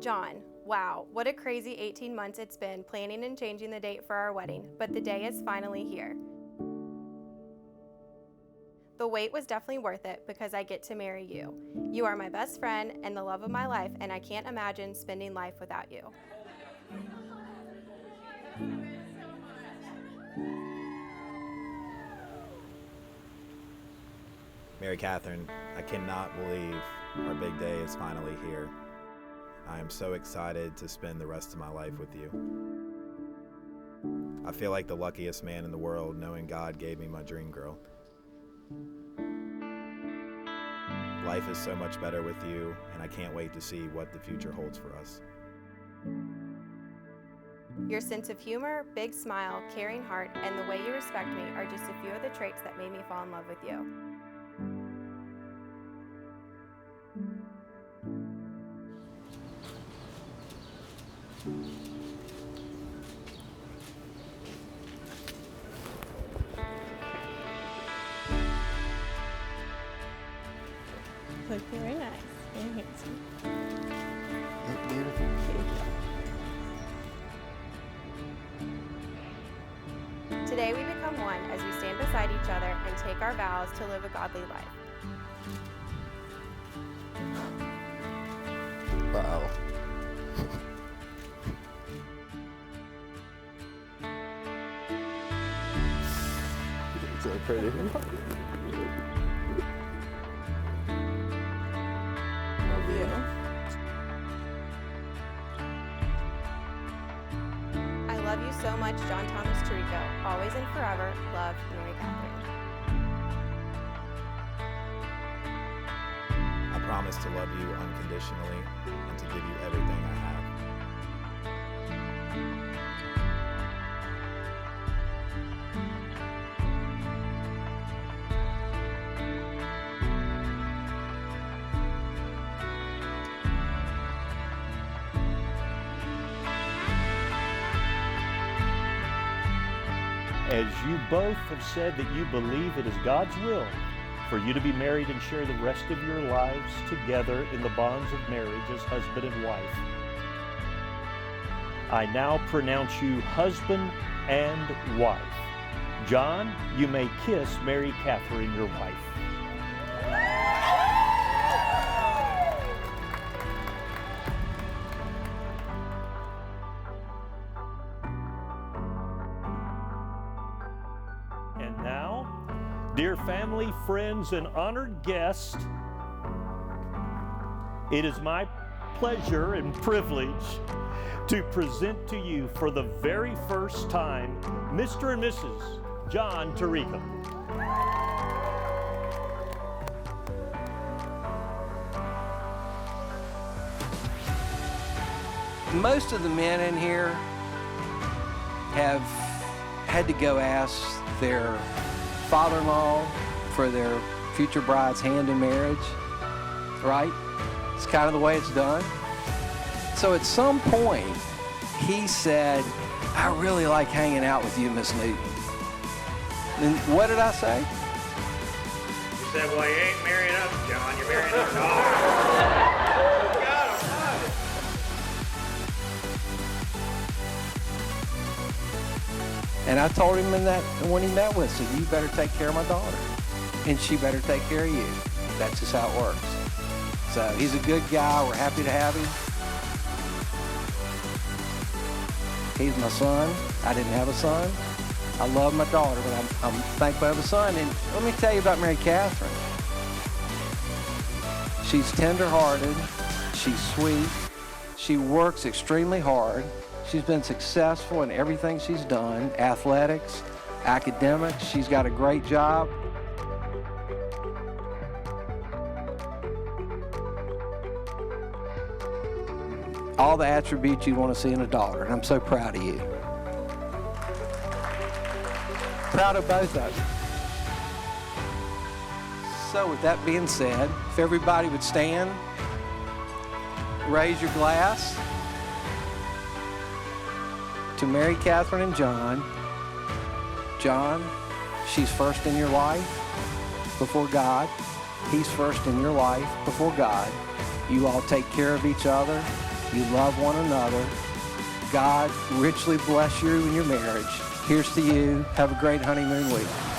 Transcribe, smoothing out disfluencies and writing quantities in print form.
John, wow, what a crazy 18 months it's been planning and changing the date for our wedding, but the day is finally here. The wait was definitely worth it because I get to marry you. You are my best friend and the love of my life, and I can't imagine spending life without you. Mary Kathryn, I cannot believe our big day is finally here. I am so excited to spend the rest of my life with you. I feel like the luckiest man in the world knowing God gave me my dream girl. Life is so much better with you, and I can't wait to see what the future holds for us. Your sense of humor, big smile, caring heart, and the way you respect me are just a few of the traits that made me fall in love with you. Look very nice and handsome. Look beautiful. Today we become one as we stand beside each other and take our vows to live a godly life. Uh-oh. It's so pretty. I love you so much, John Thomas Tirico. Always and forever, love, Mary Kathryn. I promise to love you unconditionally and to give you everything I have. As you both have said that you believe it is God's will for you to be married and share the rest of your lives together in the bonds of marriage as husband and wife, I now pronounce you husband and wife. John, you may kiss Mary Kathryn, your wife. And now, dear family, friends, and honored guests, it is my pleasure and privilege to present to you for the very first time Mr. and Mrs. John Tirico. Most of the men in here have had to go ask their father-in-law for their future bride's hand in marriage, right? It's kind of the way it's done. So at some point, he said, I really like hanging out with you, Miss Newton. And what did I say? You said, well, you ain't marrying us, John. You're marrying our daughter. And I told him when he met with us, said, you better take care of my daughter. And she better take care of you. That's just how it works. So he's a good guy. We're happy to have him. He's my son. I didn't have a son. I love my daughter, but I'm thankful I have a son. And let me tell you about Mary Kathryn. She's tender-hearted. She's sweet. She works extremely hard. She's been successful in everything she's done, athletics, academics. She's got a great job. All the attributes you want to see in a daughter, and I'm so proud of you. Proud of both of you. So with that being said, if everybody would stand, raise your glass to Mary Kathryn and John. John, she's first in your life before God. He's first in your life before God. You all take care of each other. You love one another. God richly bless you in your marriage. Here's to you. Have a great honeymoon week.